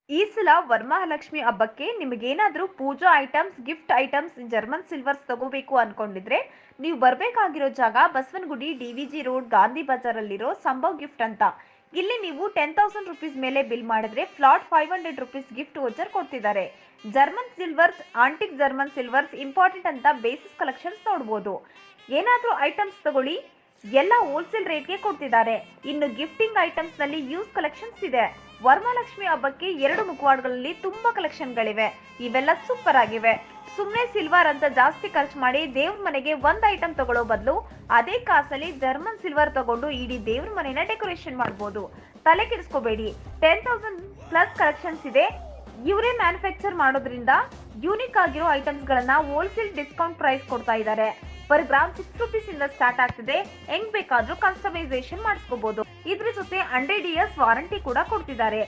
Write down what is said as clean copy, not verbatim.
ಈ ಸಲ ವರಮಹಾಲಕ್ಷ್ಮಿ ಹಬ್ಬಕ್ಕೆ ನಿಮಗೇನಾದರೂ puja items, gift items, German silvers ತಗೋಬೇಕು ಅನ್ಕೊಂಡಿದ್ರೆ ನೀವು ಬರಬೇಕಾಗಿರೋ ಜಾಗ ಬಸವನಗುಡಿ, ಡಿವಿಜಿ ರೋಡ್, ಗಾಂಧಿ ಬಜಾರಲ್ಲಿರೋ ಸಂಭವ್ ಗಿಫ್ಟ್ ಅಂತ. ಇಲ್ಲಿ ನೀವು 10,000 ರುಪೀಸ್ ಮೇಲೆ ಬಿಲ್ ಮಾಡಿದ್ರೆ ಫ್ಲಾಟ್ 500 ರುಪೀಸ್ ಗಿಫ್ಟ್ ವೋಚರ್ ಕೊಡ್ತಿದ್ದಾರೆ. German silvers, antique German silvers important ಅಂತ ಬೇಸಿಸ್ ಕಲೆಕ್ಷನ್ಸ್ ನೋಡಬಹುದು. ಏನಾದರೂ ಐಟಮ್ಸ್ ತಗೊಳ್ಳಿ, ಎಲ್ಲ ಹೋಲ್ಸೇಲ್ ರೇಟ್ಗೆ ಕೊಡ್ತಿದ್ದಾರೆ. ಇನ್ನು ಗಿಫ್ಟಿಂಗ್ ಐಟಮ್ಸ್ ನಲ್ಲಿ ಯೂಸ್ ಕಲೆಕ್ಷನ್ಸ್ ಇದೆ. ವರಮಹಾಲಕ್ಷ್ಮಿ ಹಬ್ಬಕ್ಕೆ 2 ಮುಖವಾಡಗಳಲ್ಲಿ ತುಂಬಾ ಕಲೆಕ್ಷನ್ಗಳಿವೆ. ಇವೆಲ್ಲ ಸೂಪರ್ ಆಗಿವೆ. ಸುಮ್ಮನೆ ಸಿಲ್ವರ್ ಅಂತ ಜಾಸ್ತಿ ಖರ್ಚು ಮಾಡಿ ದೇವ್ರ ಮನೆಗೆ ಒಂದು ಐಟಮ್ ತಗೊಳ್ಳೋ ಬದಲು ಅದೇ ಕಾಸಲ್ಲಿ ಜರ್ಮನ್ ಸಿಲ್ವರ್ ತಗೊಂಡು ಇಡೀ ದೇವ್ರ ಮನೆನ ಡೆಕೋರೇಷನ್ ಮಾಡಬಹುದು. ತಲೆ ಕೆಡಿಸ್ಕೋಬೇಡಿ, 10,000 ಪ್ಲಸ್ ಕಲೆಕ್ಷನ್ಸ್ ಇದೆ. ಇವರೇ ಮ್ಯಾನುಫ್ಯಾಕ್ಚರ್ ಮಾಡೋದ್ರಿಂದ ಯೂನಿಕ್ ಆಗಿರೋ ಐಟಮ್ಸ್ ಗಳನ್ನ ಹೋಲ್ಸೇಲ್ ಡಿಸ್ಕೌಂಟ್ ಪ್ರೈಸ್ ಕೊಡ್ತಾ ಇದ್ದಾರೆ. ಪರ್ ಗ್ರಾಮ್ 6 ರುಪೀಸ್ ಇಂದ ಸ್ಟಾರ್ಟ್ ಆಗ್ತಿದೆ. ಹೆಂಗ್ ಬೇಕಾದ್ರೂ ಕಸ್ಟಮೈಸೇಷನ್ ಮಾಡಿಸ್ಕೋಬಹುದು. ಇದ್ರ ಜೊತೆ 100 ಇಯರ್ಸ್ ವಾರಂಟಿ ಕೂಡ ಕೊಡ್ತಿದ್ದಾರೆ.